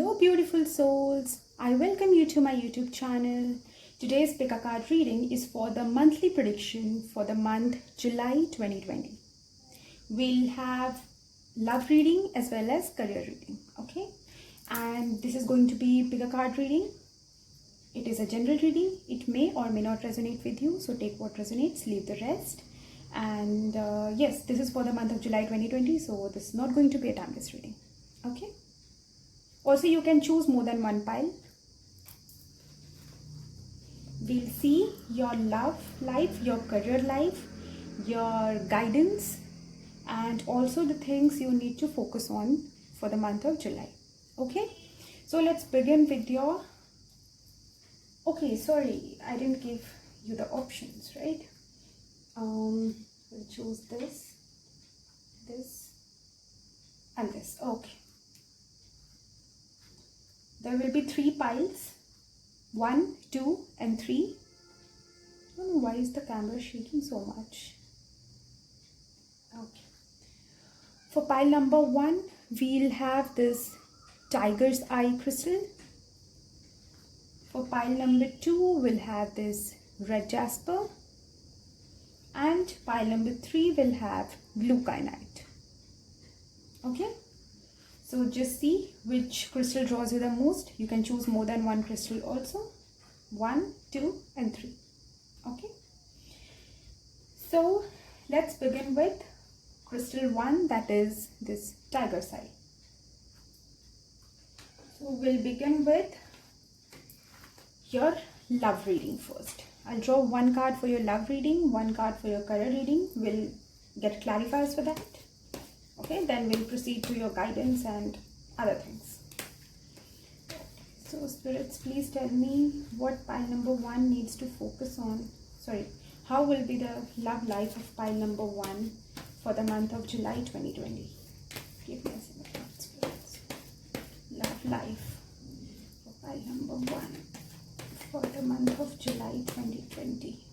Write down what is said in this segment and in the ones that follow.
Hello beautiful souls, I welcome you to my YouTube channel. Today's pick a card reading is for the monthly prediction for the month July 2020. We'll have love reading as well as career reading, okay? And this is going to be pick a card reading. It is a general reading. It may or may not resonate with you, so take what resonates, leave the rest. And yes, this is for the month of July 2020, so this is not going to be a timeless reading, okay? Also, you can choose more than one pile. We'll see your love life, your career life, your guidance, and also the things you need to focus on for the month of July. Okay, so let's begin with your... Okay, sorry, I didn't give you the options, right? We'll choose this, this, and this. Okay. There will be 3 piles, 1, 2, and 3. I don't know why is the camera shaking so much. Okay. For pile number 1, we'll have this tiger's eye crystal. For pile number 2, we'll have this red jasper. And pile number 3 will have blue kyanite. Okay. So just see which crystal draws you the most. You can choose more than one crystal also. 1, 2, and 3. Okay. So let's begin with crystal 1, that is this tiger's eye. So we'll begin with your love reading first. I'll draw 1 card for your love reading, 1 card for your career reading. We'll get clarifiers for that. Okay, then we'll proceed to your guidance and other things. So spirits, please tell me what pile number 1 needs to focus on. Sorry, how will be the love life of pile number 1 for the month of July 2020? Give me a second, spirits. Love life for pile number 1 for the month of July 2020.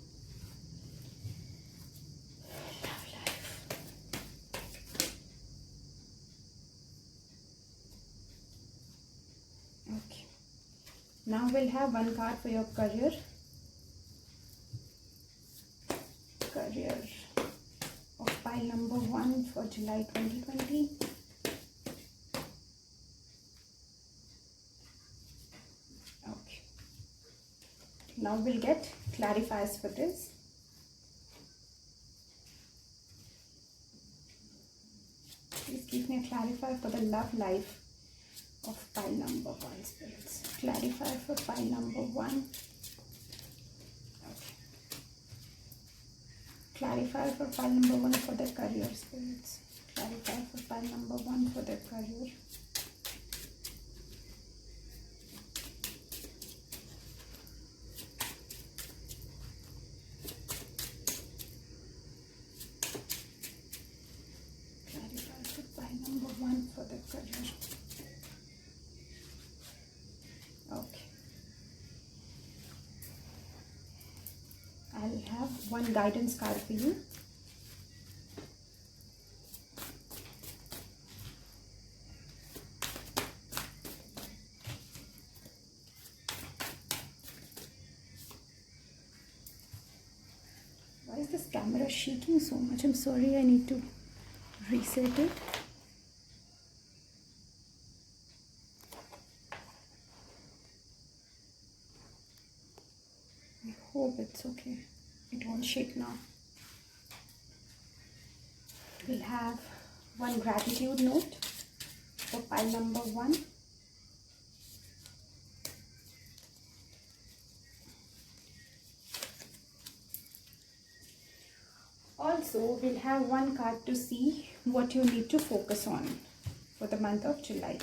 Now we'll have 1 card for your career. Career of pile number 1 for July 2020. Okay. Now we'll get clarifiers for this. Please give me a clarifier for the love life of pile number 1, spirits. Clarify for pile number 1. Okay. Clarify for pile number 1 for the career, spirits. Clarify for pile number 1 for the career. Clarify for pile number 1 for the career. Okay. I'll have 1 guidance card for you. Why is this camera shaking so much? I'm sorry, I need to reset it. Hope it's okay. It won't shake now. We'll have 1 gratitude note for pile number 1. Also, we'll have 1 card to see what you need to focus on for the month of July.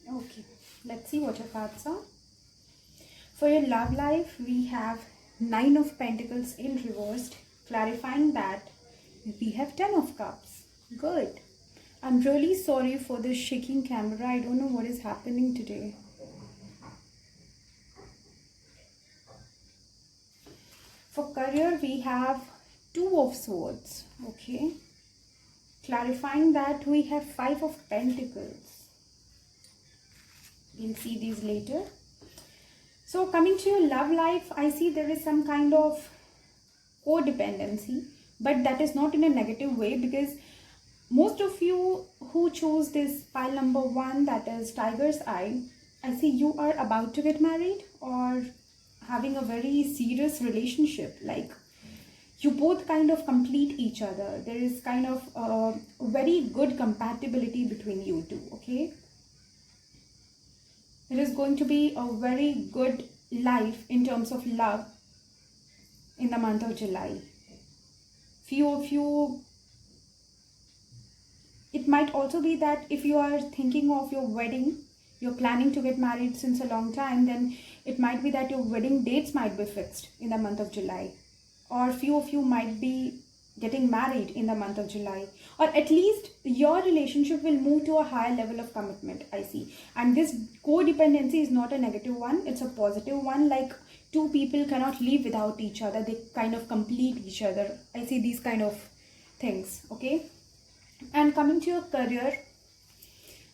Okay, let's see what your cards are. For your love life, we have 9 of Pentacles in reversed, clarifying that We have 10 of cups. Good. I'm really sorry for this shaking camera. I don't know what is happening today. For career, we have 2 of swords. Okay. Clarifying that, we have 5 of pentacles. We'll see these later. So coming to your love life, I see there is some kind of codependency, but that is not in a negative way, because most of you who chose this pile number 1, that is Tiger's Eye, I see you are about to get married or having a very serious relationship. Like, you both kind of complete each other. There is kind of a very good compatibility between you two, okay? It is going to be a very good life in terms of love in the month of July. Few of you, it might also be that if you are thinking of your wedding, you're planning to get married since a long time, then it might be that your wedding dates might be fixed in the month of July. Or few of you might be getting married in the month of July. Or at least your relationship will move to a higher level of commitment, I see. And this codependency is not a negative one, it's a positive one. Like, 2 people cannot live without each other. They kind of complete each other. I see these kind of things, okay? And coming to your career,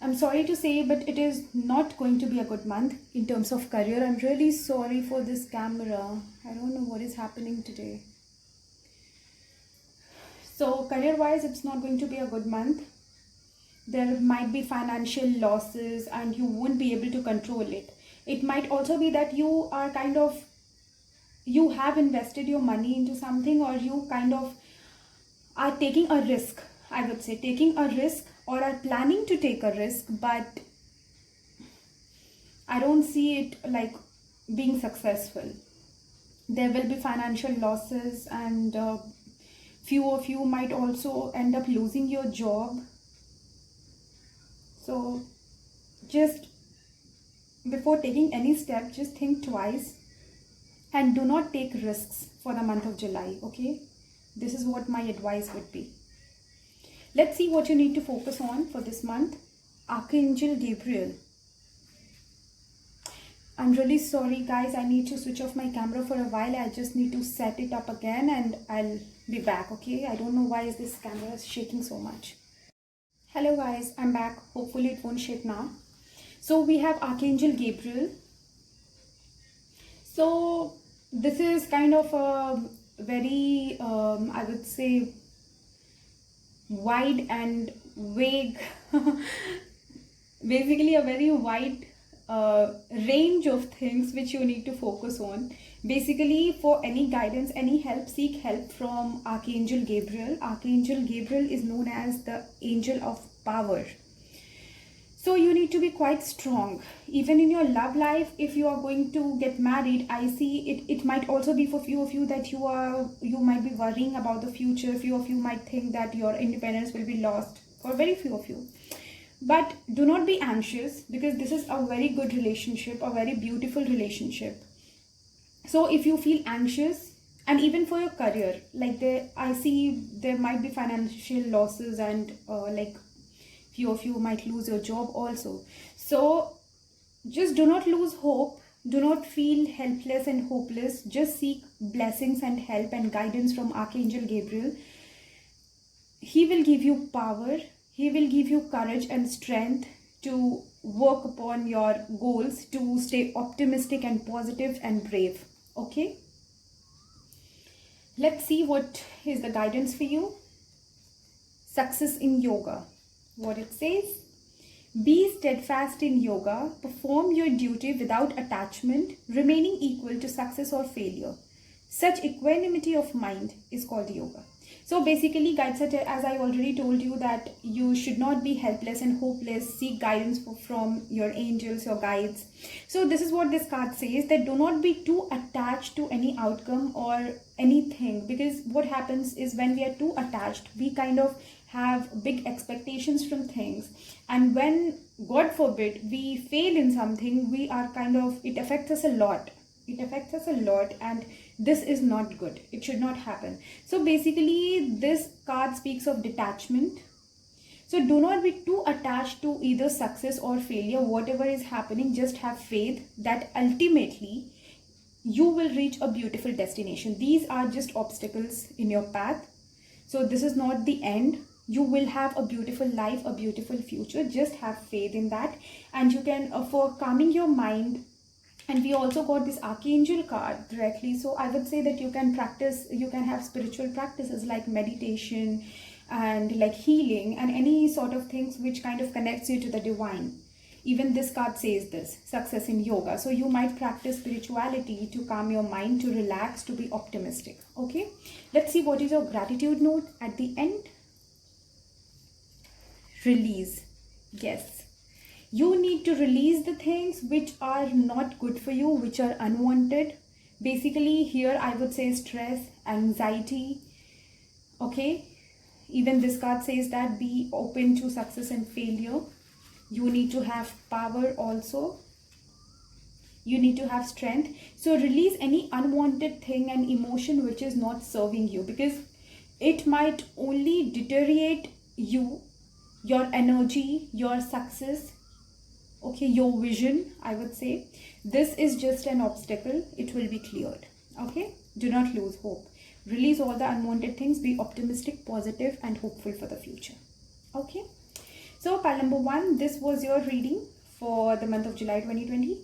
I'm sorry to say, but it is not going to be a good month in terms of career. I'm really sorry for this camera. I don't know what is happening today. So career-wise, it's not going to be a good month. There might be financial losses and you won't be able to control it. It might also be that you are kind of, you have invested your money into something, or you kind of are taking a risk. I would say taking a risk, or are planning to take a risk, but I don't see it like being successful. There will be financial losses, and few of you might also end up losing your job. So just before taking any step, just think twice and do not take risks for the month of July, okay? This is what my advice would be. Let's see what you need to focus on for this month. Archangel Gabriel. I'm really sorry guys, I need to switch off my camera for a while. I just need to set it up again and I'll be back, okay? I don't know why is this camera shaking so much. Hello guys, I'm back. Hopefully it won't shake now. So we have Archangel Gabriel. So this is kind of a very, I would say, wide and vague, basically a very wide range of things which you need to focus on. Basically, for any guidance, any help, seek help from Archangel Gabriel. Archangel Gabriel is known as the angel of power. So you need to be quite strong. Even in your love life, if you are going to get married, I see it might also be for few of you that you might be worrying about the future. Few of you might think that your independence will be lost, for very few of you. But do not be anxious, because this is a very good relationship, a very beautiful relationship. So if you feel anxious, and even for your career, like I see there might be financial losses, and like few of you might lose your job also. So just do not lose hope. Do not feel helpless and hopeless. Just seek blessings and help and guidance from Archangel Gabriel. He will give you power. He will give you courage and strength to work upon your goals, to stay optimistic and positive and brave. Okay? Let's see what is the guidance for you. Success in yoga. What it says: be steadfast in yoga, perform your duty without attachment, remaining equal to success or failure. Such equanimity of mind is called yoga. So basically, guides, as I already told you, that you should not be helpless and hopeless. Seek guidance from your angels, your guides. So this is what this card says, that do not be too attached to any outcome or anything, because what happens is when we are too attached, we kind of have big expectations from things, and when, God forbid, we fail in something, we are kind of, it affects us a lot. And This is not good. It should not happen. So basically this card speaks of detachment. So do not be too attached to either success or failure. Whatever is happening, just have faith that ultimately you will reach a beautiful destination. These are just obstacles in your path. So this is not the end. You will have a beautiful life, a beautiful future. Just have faith in that. And you can, for calming your mind, and we also got this archangel card directly. So I would say that you can practice, you can have spiritual practices like meditation and like healing and any sort of things which kind of connects you to the divine. Even this card says this, success in yoga. So you might practice spirituality to calm your mind, to relax, to be optimistic. Okay, let's see what is your gratitude note at the end. Release. Yes, you need to release the things which are not good for you, which are unwanted. Basically here I would say stress, anxiety. Okay, even this card says that be open to success and failure. You need to have power also. You need to have strength. So release any unwanted thing and emotion which is not serving you, because it might only deteriorate you, your energy, your success, okay, your vision. I would say this is just an obstacle. It will be cleared. Okay, do not lose hope. Release all the unwanted things. Be optimistic, positive and hopeful for the future. Okay, so pile number 1, this was your reading for the month of July 2020.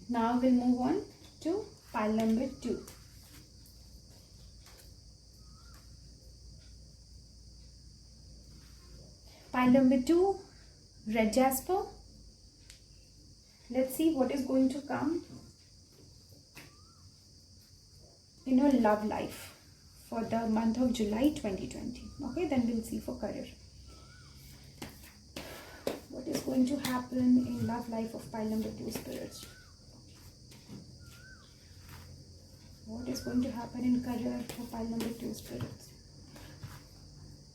Now we'll move on to pile number 2. Pile number 2, red jasper. Let's see what is going to come in your love life for the month of July 2020. Okay, then we'll see for career. What is going to happen in love life of pile number 2 spirits? What is going to happen in career for pile number 2 spirits?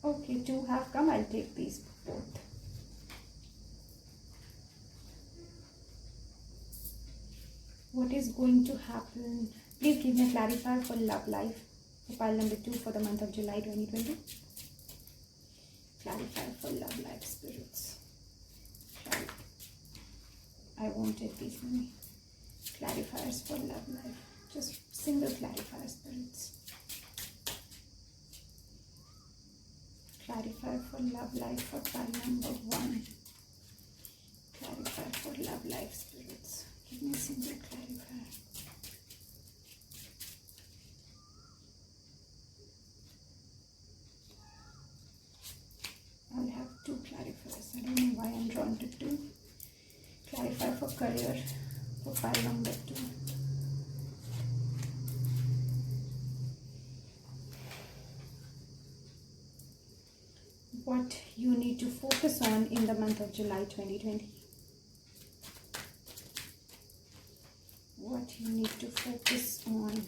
Okay, 2 have come. I'll take these both. What is going to happen? Please give me a clarifier for love life for pile number 2 for the month of July 2020. Clarifier for love life spirits. I won't take these many clarifiers for love life. Just single clarifier spirits. Clarifier for love life for pile number 1. Clarifier for love life spirits. Give me a single clarifier. I'll have 2 clarifiers. I don't know why I'm drawn to 2. Clarifier for career for pile number 2. What you need to focus on in the month of July 2020. What you need to focus on.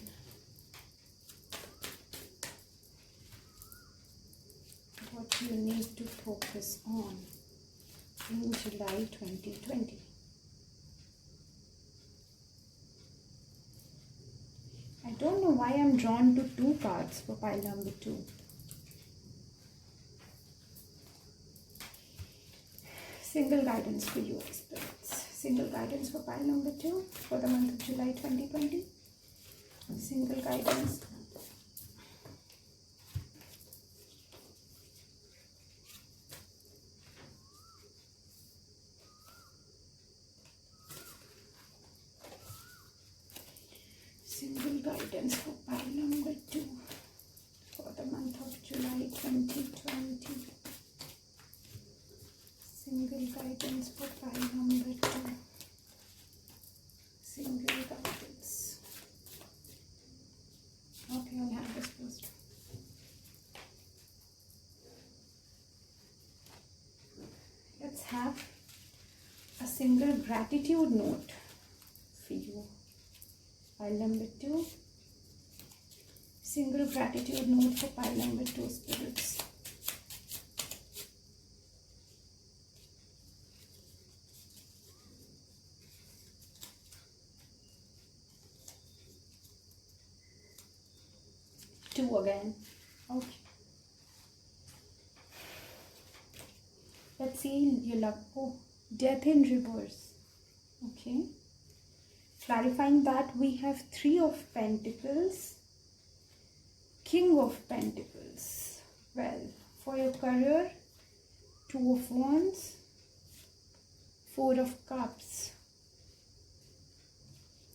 What you need to focus on in July 2020. I don't know why I'm drawn to 2 cards for pile number 2. Single guidance for you, spirits. Single guidance for pile number 2 for the month of July 2020. Single guidance. Single guidance for pile number 2 for the month of July 2020. Single guidance for pile number 2. Single guidance. Okay, I'll have this first. Let's have a single gratitude note for you. Pile number 2. Single gratitude note for pile number 2 spirits. 2 again. Okay. Let's see your love. Oh, death in reverse. Okay. Clarifying that, we have 3 of Pentacles, King of Pentacles. Well, for your career, 2 of Wands, 4 of Cups.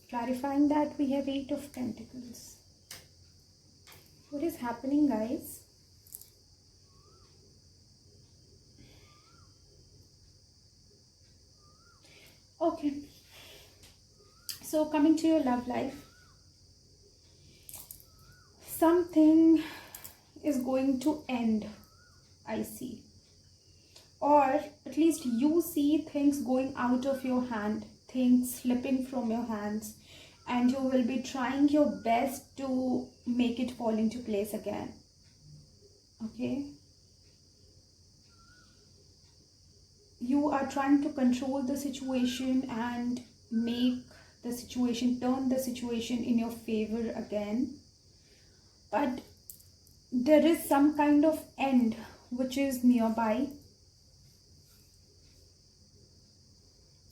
Clarifying that, we have 8 of Pentacles. What is happening, guys? Okay. So coming to your love life, something is going to end, I see. Or at least you see things going out of your hand, things slipping from your hands, and you will be trying your best to make it fall into place again. Okay? You are trying to control the situation and make the situation, turn the situation in your favor again. But there is some kind of end which is nearby.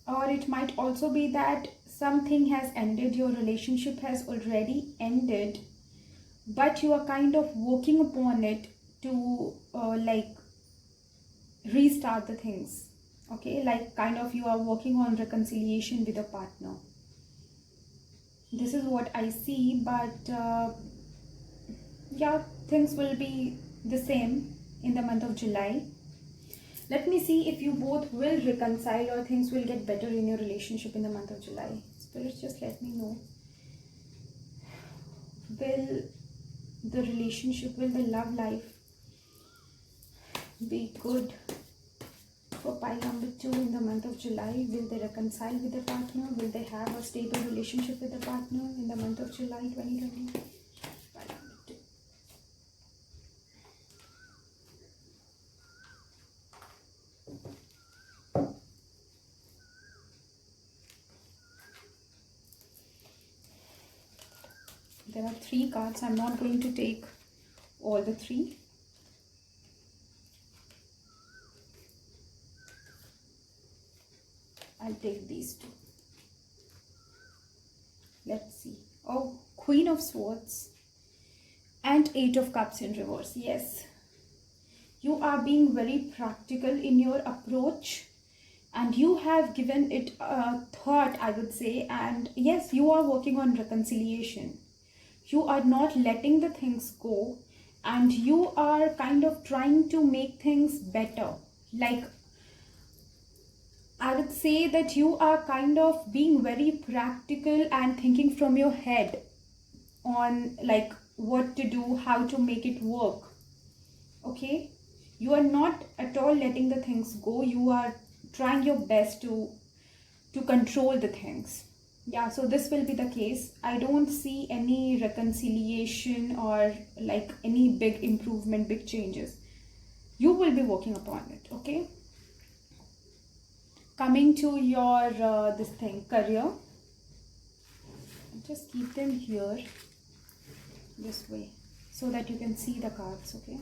Or it might also be that something has ended, your relationship has already ended, but you are kind of working upon it to like restart the things. Okay, like kind of you are working on reconciliation with a partner. This is what I see, but yeah, things will be the same in the month of July. Let me see if you both will reconcile or things will get better in your relationship in the month of July. Spirits, just let me know. Will the relationship, will the love life be good for pile number 2 in the month of July? Will they reconcile with the partner? Will they have a stable relationship with the partner in the month of July 2020? Pile number 2. There are 3 cards. I'm not going to take all the 3. I'll take these 2. Let's see. Oh, Queen of Swords and 8 of Cups in reverse. Yes. You are being very practical in your approach and you have given it a thought, I would say. And yes, you are working on reconciliation. You are not letting the things go and you are kind of trying to make things better. Like, I would say that you are kind of being very practical and thinking from your head on like what to do, how to make it work. Okay? You are not at all letting the things go. You are trying your best to control the things. Yeah, so this will be the case. I don't see any reconciliation or like any big improvement, big changes. You will be working upon it, okay? Coming to your this thing, career. Just keep them here this way so that you can see the cards, okay?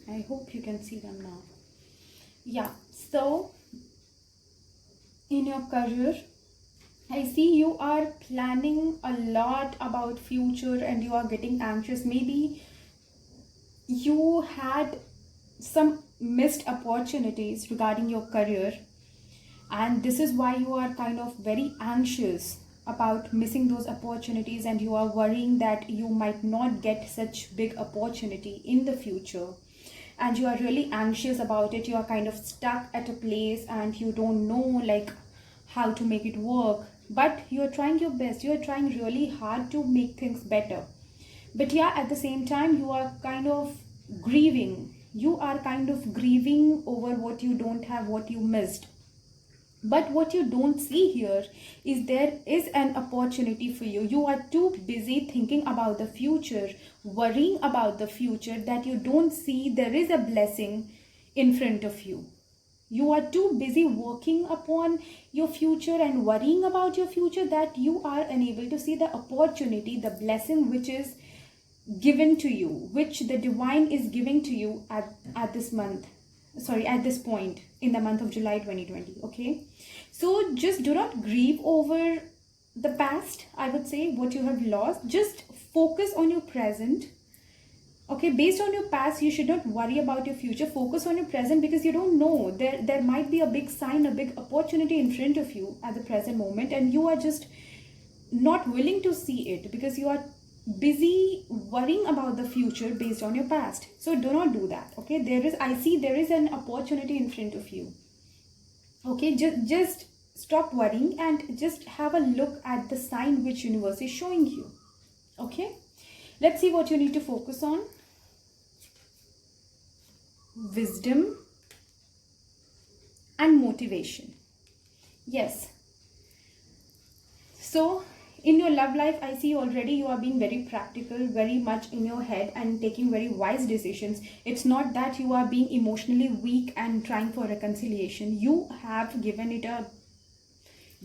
I hope you can see them now. Yeah, so in your career, I see you are planning a lot about future and you are getting anxious. Maybe you had some missed opportunities regarding your career and this is why you are kind of very anxious about missing those opportunities and you are worrying that you might not get such big opportunity in the future. And you are really anxious about it. You are kind of stuck at a place and you don't know like how to make it work, but you are trying your best. You are trying really hard to make things better, but yeah, at the same time you are kind of grieving. You are kind of grieving over what you don't have, what you missed. But what you don't see here is there is an opportunity for you. You are too busy thinking about the future, worrying about the future, that you don't see there is a blessing in front of you. You are too busy working upon your future and worrying about your future that you are unable to see the opportunity, the blessing which is given to you, which the divine is giving to you at this month. Sorry, at this point in the month of July 2020. Okay. So just do not grieve over the past, I would say, what you have lost. Just focus on your present. Okay, based on your past, you should not worry about your future. Focus on your present, because you don't know. There might be a big sign, a big opportunity in front of you at the present moment, and you are just not willing to see it because you are busy worrying about the future based on your past. So do not do that. Okay, I see there is an opportunity in front of you. Okay, just stop worrying and just have a look at the sign which universe is showing you. Okay, let's see what you need to focus on. Wisdom and motivation. Yes. So in your love life, I see already you are being very practical, very much in your head and taking very wise decisions. It's not that you are being emotionally weak and trying for reconciliation. You have given it a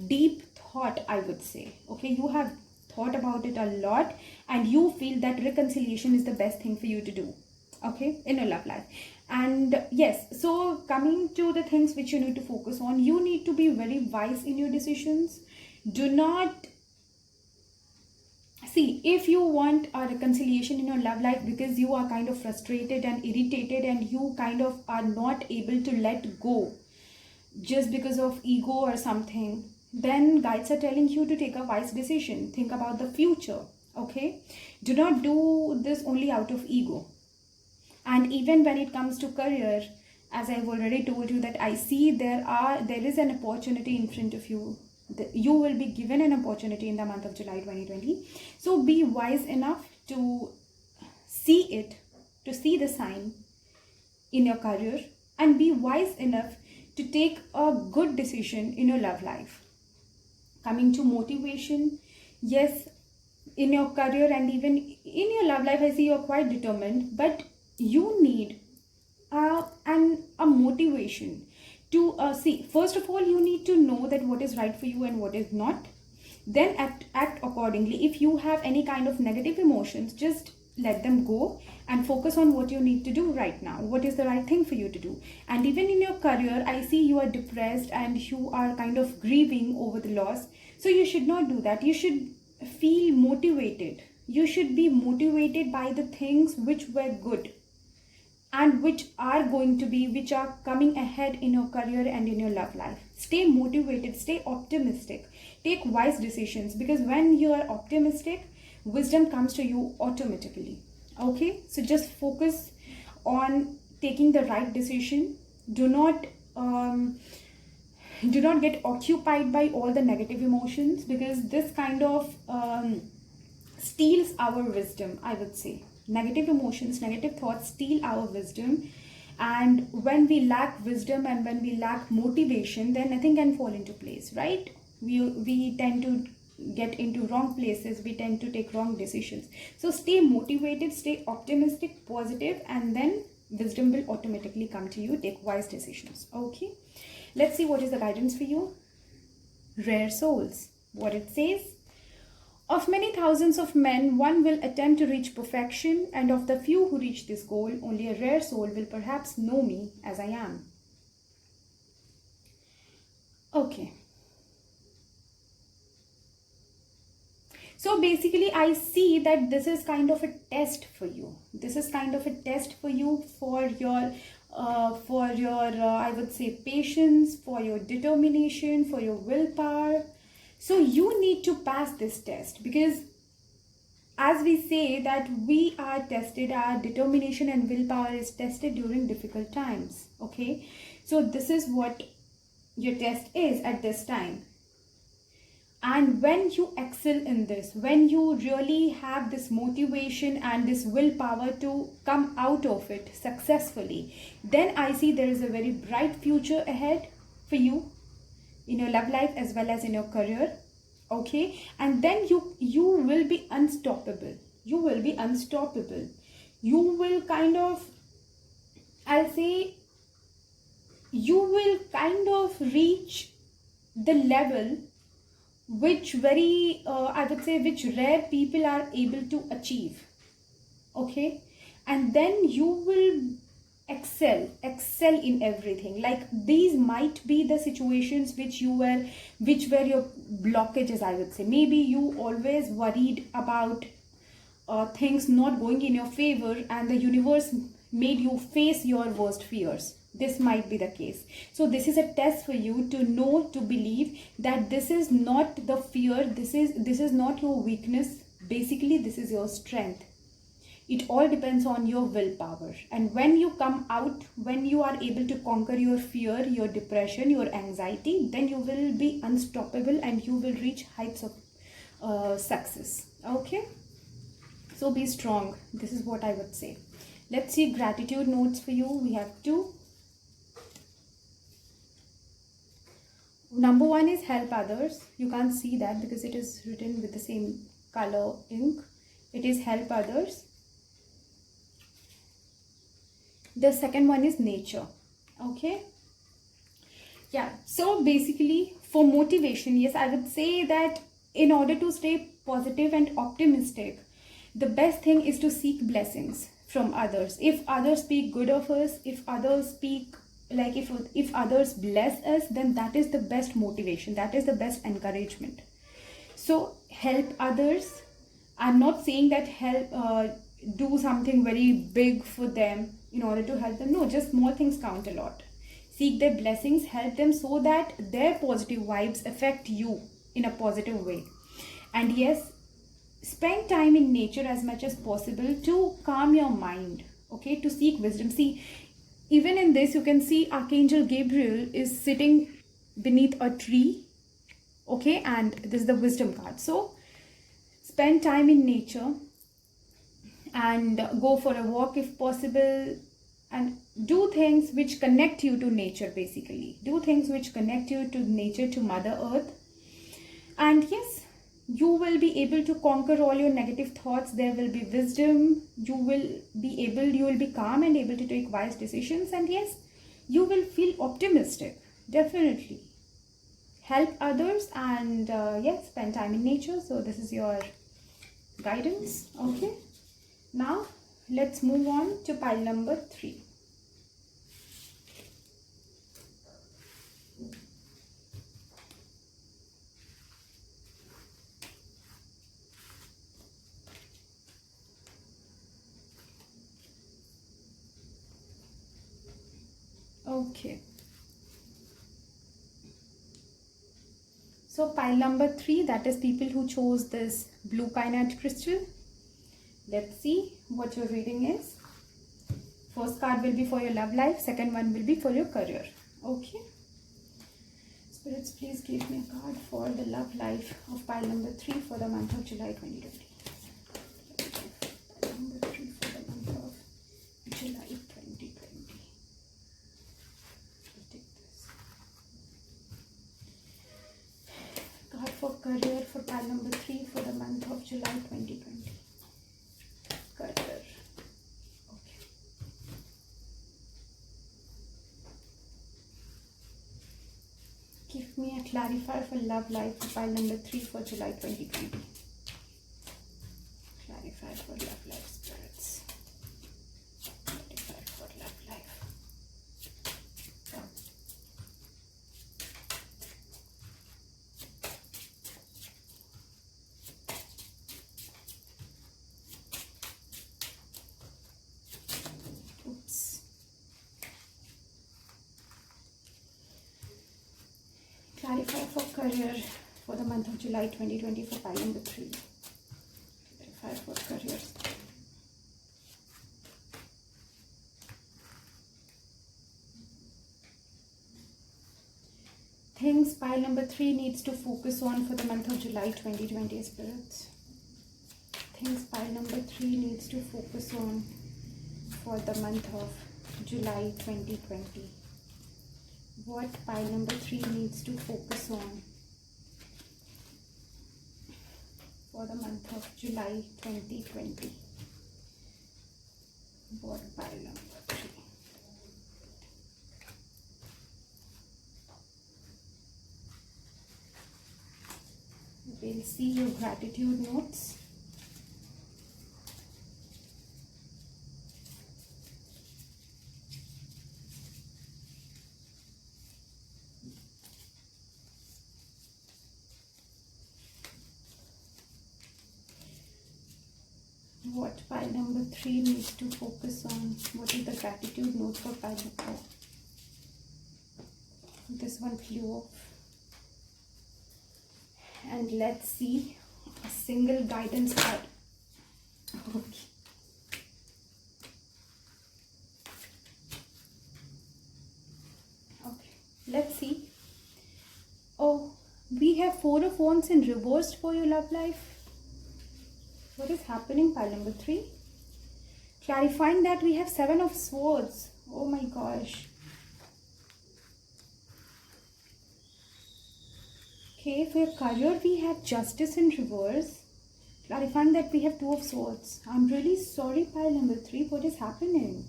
deep thought, I would say. Okay, you have thought about it a lot and you feel that reconciliation is the best thing for you to do. Okay, in your love life. And yes, so coming to the things which you need to focus on, you need to be very wise in your decisions. Do not see, if you want a reconciliation in your love life because you are kind of frustrated and irritated and you kind of are not able to let go just because of ego or something, then guides are telling you to take a wise decision. Think about the future. Okay, do not do this only out of ego. And even when it comes to career, as I've already told you, that I see there is an opportunity in front of you. You will be given an opportunity in the month of July 2020. So be wise enough to see it, to see the sign in your career, and be wise enough to take a good decision in your love life. Coming to motivation, yes, in your career and even in your love life, I see you're quite determined, but you need a motivation to see. First of all, you need to know that what is right for you and what is not. Then act accordingly. If you have any kind of negative emotions, just let them go and focus on what you need to do right now. What is the right thing for you to do? And even in your career, I see you are depressed and you are kind of grieving over the loss. So you should not do that. You should feel motivated. You should be motivated by the things which were good and which are coming ahead in your career and in your love life. Stay motivated, stay optimistic, take wise decisions, because when you are optimistic, wisdom comes to you automatically. Okay, so just focus on taking the right decision. Do not get occupied by all the negative emotions, because this kind of steals our wisdom, I would say. Negative emotions, negative thoughts steal our wisdom, and when we lack wisdom and when we lack motivation, then nothing can fall into place, right? We tend to get into wrong places, we tend to take wrong decisions. So stay motivated, stay optimistic, positive, and then wisdom will automatically come to you. Take wise decisions. Okay, let's see what is the guidance for you. Rare souls. What it says: of many thousands of men, one will attempt to reach perfection, and of the few who reach this goal, only a rare soul will perhaps know me as I am. Okay. So basically, I see that this is kind of a test for you. This is kind of a test for you for your I would say, patience, for your determination, for your willpower. So you need to pass this test, because as we say that we are tested, our determination and willpower is tested during difficult times. Okay, so this is what your test is at this time. And when you excel in this, when you really have this motivation and this willpower to come out of it successfully, then I see there is a very bright future ahead for you in your love life as well as in your career. Okay, and then you will be unstoppable. You will be unstoppable. You will kind of, I'll say, you will kind of reach the level which I would say which rare people are able to achieve. Okay, and then you will excel in everything. Like, these might be the situations which were your blockages, I would say. Maybe you always worried about things not going in your favor, and the universe made you face your worst fears. This might be the case. So this is a test for you to know, to believe that this is not the fear, this is not your weakness. Basically, this is your strength. It all depends on your willpower. And when you come out, when you are able to conquer your fear, your depression, your anxiety, then you will be unstoppable and you will reach heights of success. Okay, so be strong. This is what I would say. Let's see gratitude notes for you. We have 2. Number 1 is help others. You can't see that because it is written with the same color ink. It is help others. The second one is nature. Okay, yeah. So basically, for motivation, yes, I would say that in order to stay positive and optimistic, the best thing is to seek blessings from others. If others speak good of us, if others speak like if others bless us, then that is the best motivation, that is the best encouragement. So help others. I'm not saying that do something very big for them in order to help them. No, just small things count a lot. Seek their blessings, help them so that their positive vibes affect you in a positive way. And yes, spend time in nature as much as possible to calm your mind. Okay, to seek wisdom. See, even in this, you can see Archangel Gabriel is sitting beneath a tree. Okay, and this is the wisdom card. So spend time in nature and go for a walk if possible, and do things which connect you to nature. Basically, do things which connect you to nature, to Mother Earth. And yes, you will be able to conquer all your negative thoughts. There will be wisdom. You will be calm and able to take wise decisions. And yes, you will feel optimistic. Definitely help others, and yes, spend time in nature. So this is your guidance. Okay, now let's move on to pile number 3. Okay, so pile number 3, that is people who chose this blue kyanite crystal. Let's see what your reading is. First card will be for your love life, second one will be for your career. Okay, spirits, please give me a card for the love life of pile number 3 for the month of July 2020. Pile number 3 for the month of July 2020. For career for pile number 3 for the month of July 2020. Career. Okay. Give me a clarifier for love life for pile number 3 for July 2020. Clarifier for love life, spirits. Clarifier for love life. Clarify for career for the month of July 2020 for pile number 3. Clarify for career. Things pile number 3 needs to focus on for the month of July 2020, spirits. Things pile number 3 needs to focus on for the month of July 2020. What pile number 3 needs to focus on for the month of July 2020? What pile number 3? We'll see your gratitude notes. What pile number 3 needs to focus on? What is the gratitude note for pile number 4? This one flew off. And let's see a single guidance card. Okay. Okay, let's see. Oh, we have 4 of Wands in reversed for your love life. What is happening, pile number 3? Clarifying that we have 7 of Swords. Oh my gosh. Okay, for your career, we have Justice in reverse. Clarifying that we have 2 of Swords. I'm really sorry, pile number 3. What is happening?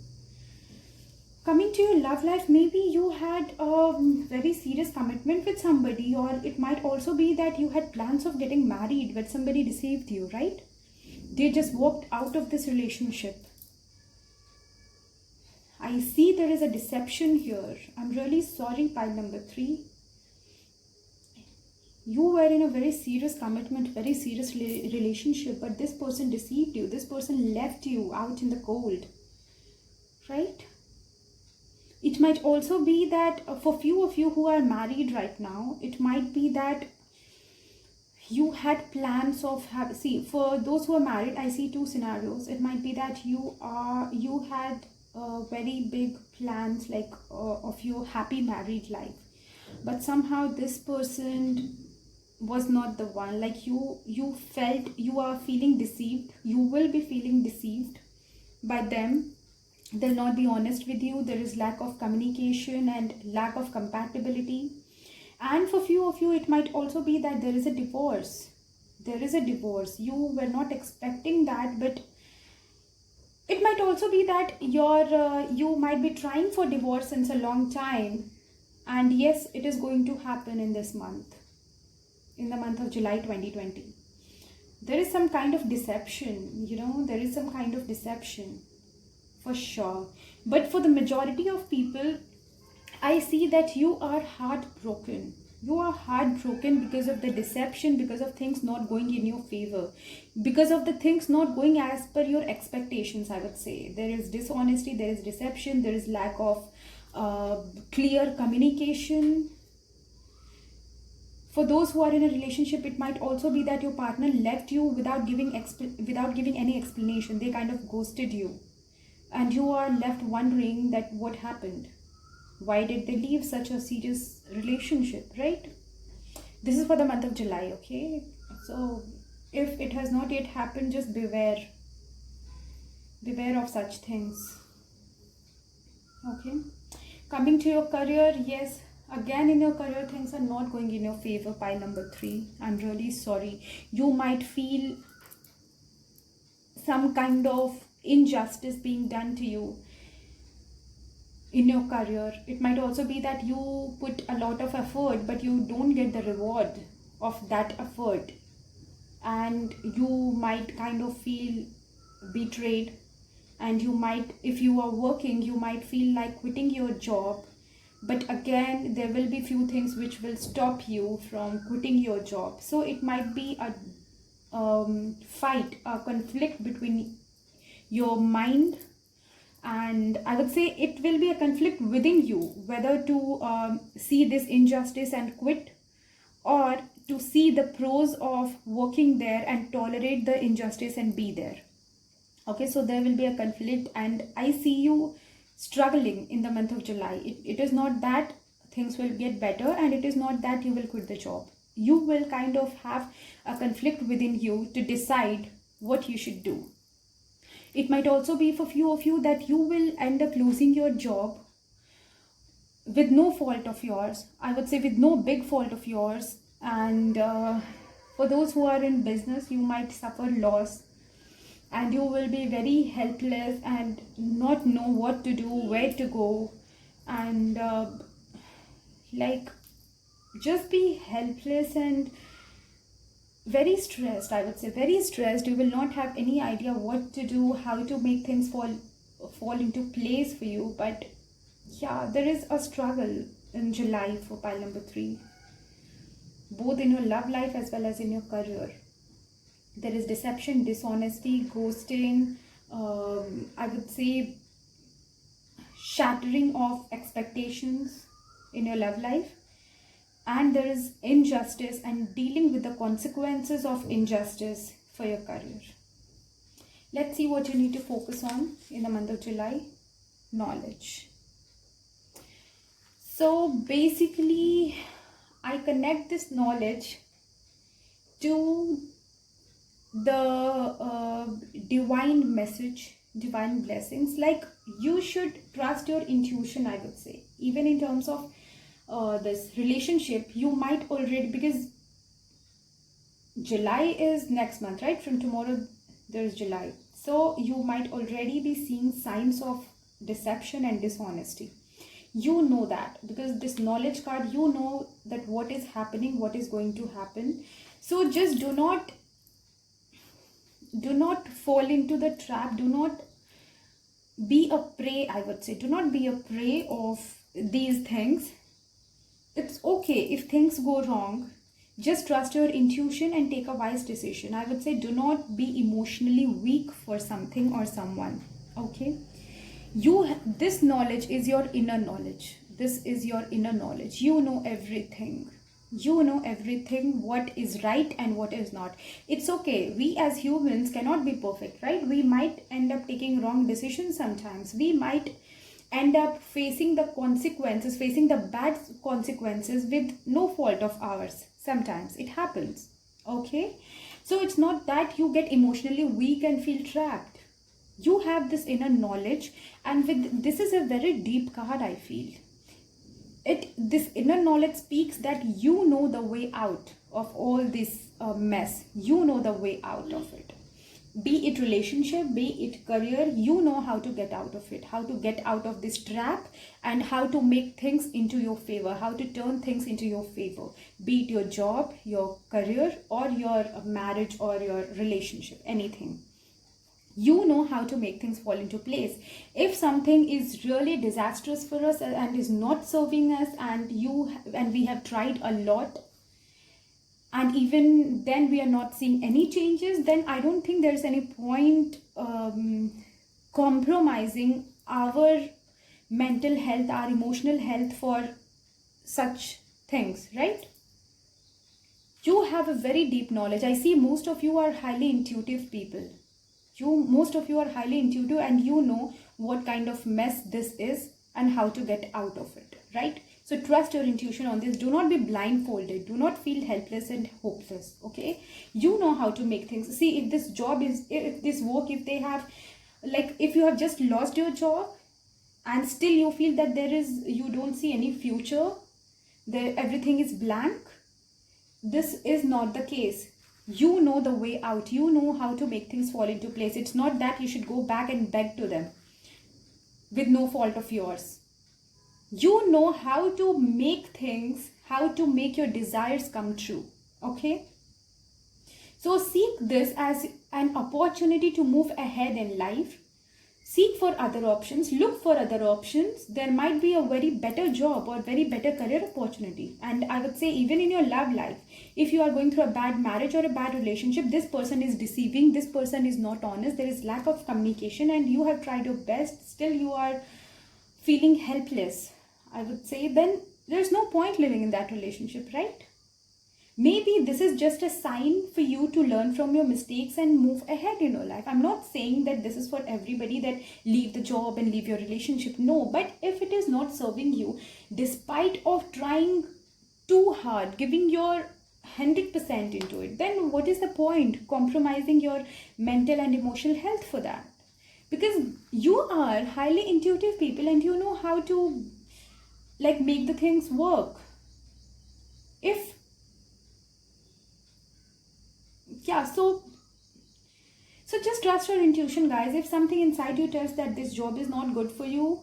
Coming to your love life, maybe you had a very serious commitment with somebody, or it might also be that you had plans of getting married, but somebody deceived you, right? They just walked out of this relationship. I see there is a deception here. I'm really sorry, pile number 3. You were in a very serious commitment, very serious relationship, but this person deceived you. This person left you out in the cold, right? It might also be that for few of you who are married right now, it might be that you had plans of see, for those who are married, I see 2 scenarios. It might be that you had very big plans like of your happy married life, but somehow this person was not the one. Like you felt you are feeling deceived. You will be feeling deceived by them. They'll not be honest with you. There is lack of communication and lack of compatibility. And for few of you, it might also be that there is a divorce. There is a divorce. You were not expecting that, but it might also be that you might be trying for divorce since a long time. And yes, it is going to happen in this month. In the month of July 2020. There is some kind of deception, there is some kind of deception for sure. But for the majority of people, I see that you are heartbroken. You are heartbroken because of the deception, because of things not going in your favor, because of the things not going as per your expectations, I would say. There is dishonesty, there is deception, there is lack of clear communication. For those who are in a relationship, it might also be that your partner left you without giving any explanation. They kind of ghosted you. And you are left wondering that what happened. Why did they leave such a serious relationship, right? This is for the month of July, okay? So if it has not yet happened, just beware. Beware of such things. Okay? Coming to your career, yes. Again, in your career, things are not going in your favor, pile number 3. I'm really sorry. You might feel some kind of injustice being done to you in your career. It might also be that you put a lot of effort, but you don't get the reward of that effort. And you might kind of feel betrayed. And you might, if you are working, you might feel like quitting your job. But again, there will be few things which will stop you from quitting your job. So it might be a fight, a conflict between your mind, and I would say it will be a conflict within you, whether to see this injustice and quit, or to see the pros of working there and tolerate the injustice and be there. Okay, so there will be a conflict, and I see you struggling in the month of July. It is not that things will get better, and it is not that you will quit the job. You will kind of have a conflict within you to decide what you should do. It might also be for few of you that you will end up losing your job with no fault of yours. I would say with no big fault of yours. And for those who are in business, you might suffer loss. And you will be very helpless and not know what to do, where to go. And like just be helpless and very stressed, I would say, very stressed. You will not have any idea what to do, how to make things fall into place for you. But yeah, there is a struggle in July for pile number 3, both in your love life as well as in your career. There is deception, dishonesty, ghosting, I would say shattering of expectations in your love life, and there is injustice and dealing with the consequences of injustice for your career. Let's see what you need to focus on in the month of July. Knowledge. So basically, I connect this knowledge to the divine message, divine blessings. Like, you should trust your intuition, I would say. Even in terms of this relationship, you might already, because July is next month, right? From tomorrow there's July. So you might already be seeing signs of deception and dishonesty. You know that because this knowledge card, you know that what is happening, what is going to happen. So just do not fall into the trap. Do not be a prey, I would say. Do not be a prey of these things. It's okay if things go wrong. Just trust your intuition and take a wise decision. I would say do not be emotionally weak for something or someone. Okay? This knowledge is your inner knowledge. This is your inner knowledge. You know everything. You know everything, what is right and what is not. It's okay. We as humans cannot be perfect, right? We might end up taking wrong decisions sometimes. We might end up facing the consequences, facing the bad consequences with no fault of ours. Sometimes it happens. Okay? So it's not that you get emotionally weak and feel trapped. You have this inner knowledge, and this is a very deep card, I feel. This inner knowledge speaks that you know the way out of all this mess. You know the way out of it. Be it relationship, be it career, you know how to get out of it, how to get out of this trap, and how to make things into your favor, how to turn things into your favor. Be it your job, your career, or your marriage, or your relationship, anything. You know how to make things fall into place. If something is really disastrous for us and is not serving us, and we have tried a lot, and even then we are not seeing any changes, then I don't think there's any point compromising our mental health, our emotional health for such things, right? You have a very deep knowledge. I see most of you are highly intuitive people. Most of you are highly intuitive, and you know what kind of mess this is and how to get out of it, right? So trust your intuition on this. Do not be blindfolded. Do not feel helpless and hopeless, okay? You know how to make things. See, if this job is, if this work, if they have, like, if you have just lost your job and still you feel that you don't see any future, everything is blank, this is not the case. You know the way out. You know how to make things fall into place. It's not that you should go back and beg to them with no fault of yours. You know how to make things, how to make your desires come true. Okay? So seek this as an opportunity to move ahead in life. Seek for other options. Look for other options. There might be a very better job or very better career opportunity. And I would say even in your love life, if you are going through a bad marriage or a bad relationship, this person is deceiving, this person is not honest, there is lack of communication, and you have tried your best, still you are feeling helpless, I would say, then there's no point living in that relationship, right? Maybe this is just a sign for you to learn from your mistakes and move ahead in your life. I'm not saying that this is for everybody, that leave the job and leave your relationship. No, but if it is not serving you, despite of trying too hard, giving your 100% into it, then what is the point compromising your mental and emotional health for that? Because you are highly intuitive people and you know how to make the things work. So just trust your intuition, guys. If something inside you tells that this job is not good for you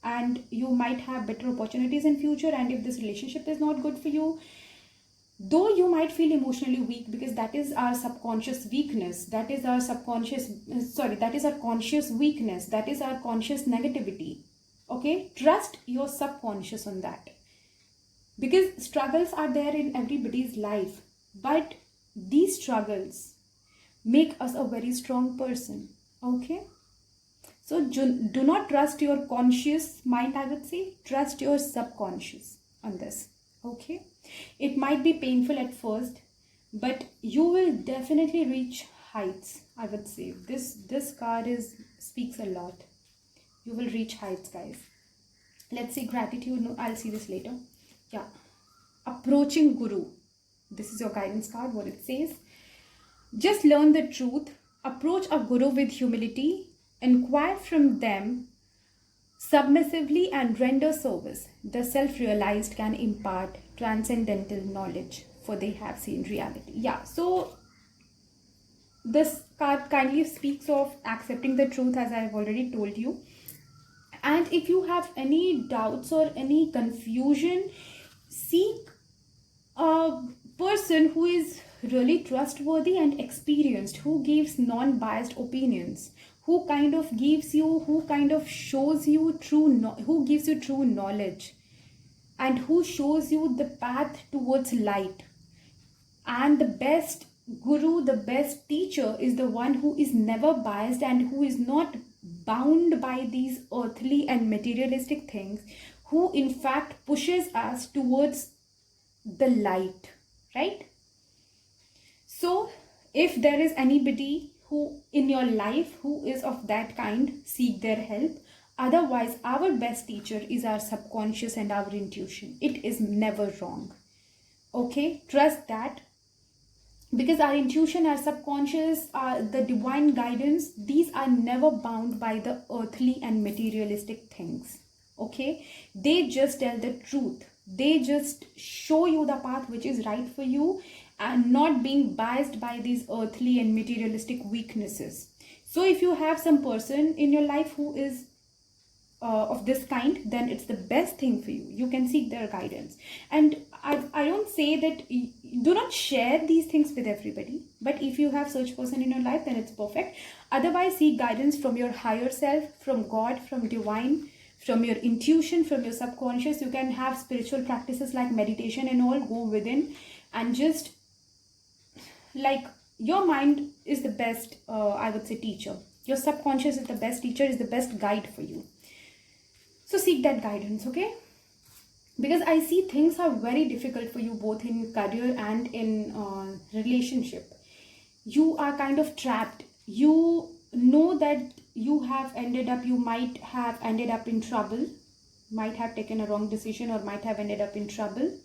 and you might have better opportunities in future, and if this relationship is not good for you, Though you might feel emotionally weak, because that is our subconscious weakness, that is our conscious weakness, that is our conscious negativity. Okay, trust your subconscious on that, because struggles are there in everybody's life, but these struggles make us a very strong person. Okay, so do not trust your conscious mind, I would say. Trust your subconscious on this. Okay, it might be painful at first, but you will definitely reach heights, I would say. This card speaks a lot. You will reach heights, guys. Let's see gratitude. No, I'll see this later. Yeah, approaching guru. This is your guidance card. What it says: just learn the truth. Approach a guru with humility. Inquire from them submissively and render service. The self-realized can impart transcendental knowledge, for they have seen reality. Yeah, so this card kindly speaks of accepting the truth, as I have already told you. And if you have any doubts or any confusion, seek a person who is really trustworthy and experienced, who gives non-biased opinions, who kind of shows you who gives you true knowledge, and who shows you the path towards light. And the best guru, the best teacher is the one who is never biased and who is not bound by these earthly and materialistic things, who in fact pushes us towards the light, right? So if there is anybody who in your life who is of that kind, seek their help. Otherwise, our best teacher is our subconscious and our intuition. It is never wrong. Okay, trust that, because our intuition, our subconscious, the divine guidance, these are never bound by the earthly and materialistic things. Okay, they just tell the truth. They just show you the path which is right for you, and not being biased by these earthly and materialistic weaknesses. So if you have some person in your life who is of this kind, then it's the best thing for you. You can seek their guidance. And I don't say that do not share these things with everybody, but if you have such person in your life, then it's perfect. Otherwise, seek guidance from your higher self, from God, from divine, from your intuition, from your subconscious. You can have spiritual practices like meditation and all. Go within and just like your mind is the best, I would say, teacher. Your subconscious is the best teacher, is the best guide for you. So seek that guidance, okay? Because I see things are very difficult for you both in career and in relationship. You are kind of trapped. You know that you might have ended up in trouble, might have taken a wrong decision, or might have ended up in trouble,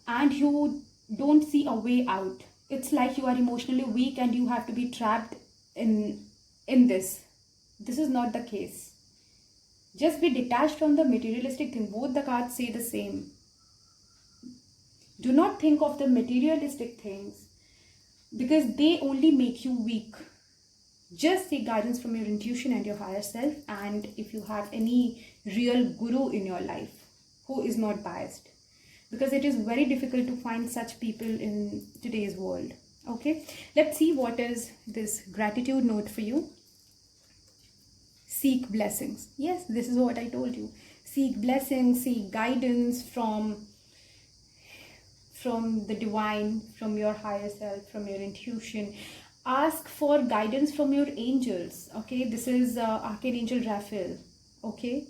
and you don't see a way out. It's like you are emotionally weak and you have to be trapped in this. This is not the case. Just be detached from the materialistic thing. Both the cards say the same. Do not think of the materialistic things, because they only make you weak. Just seek guidance from your intuition and your higher self. And if you have any real guru in your life who is not biased, because it is very difficult to find such people in today's world. Okay, let's see what is this gratitude note for you. Seek blessings. Yes, this is what I told you. Seek blessings, seek guidance from the divine, from your higher self, from your intuition. Ask for guidance from your angels. Okay, this is Archangel Raphael. Okay,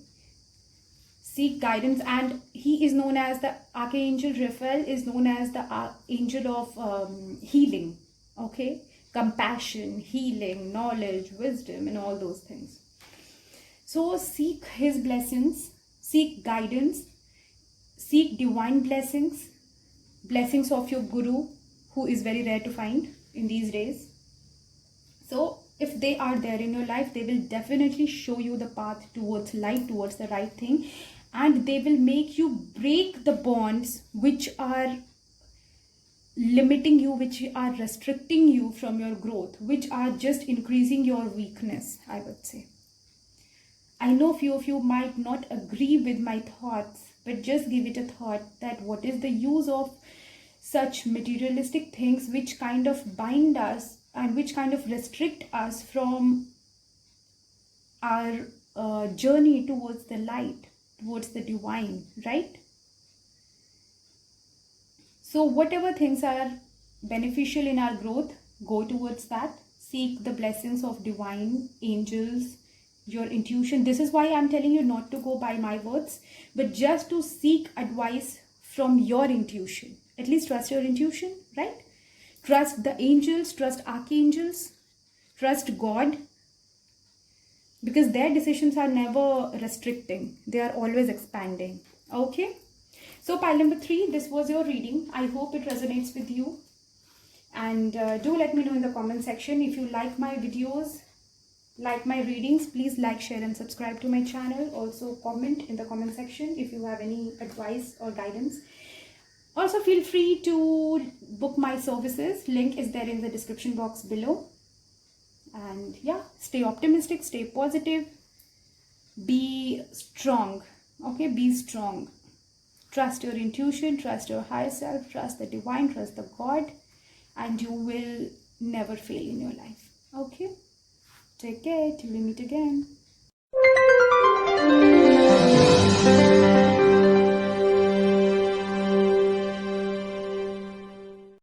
seek guidance, and he is known as the Archangel Raphael is known as the angel of healing. Okay, compassion, healing, knowledge, wisdom, and all those things. So seek his blessings, seek guidance, seek divine blessings, blessings of your guru, who is very rare to find in these days. So if they are there in your life, they will definitely show you the path towards light, towards the right thing, and they will make you break the bonds which are limiting you, which are restricting you from your growth, which are just increasing your weakness, I would say. I know few of you might not agree with my thoughts, but just give it a thought that what is the use of such materialistic things which kind of bind us and which kind of restrict us from our journey towards the light, towards the divine, right? So whatever things are beneficial in our growth, go towards that. Seek the blessings of divine, angels, your intuition. This is why I'm telling you not to go by my words, but just to seek advice from your intuition. At least trust your intuition, right? Trust the angels, trust archangels, trust God, because their decisions are never restricting. They are always expanding. Okay? So pile number 3, this was your reading. I hope it resonates with you. And do let me know in the comment section if you like my videos, like my readings. Please like, share and subscribe to my channel. Also comment in the comment section if you have any advice or guidance. Also feel free to book my services. Link is there in the description box below. And yeah, stay optimistic, stay positive, be strong. Okay, be strong. Trust your intuition, trust your higher self, trust the divine, trust the God, and you will never fail in your life. Okay, take care till we meet again.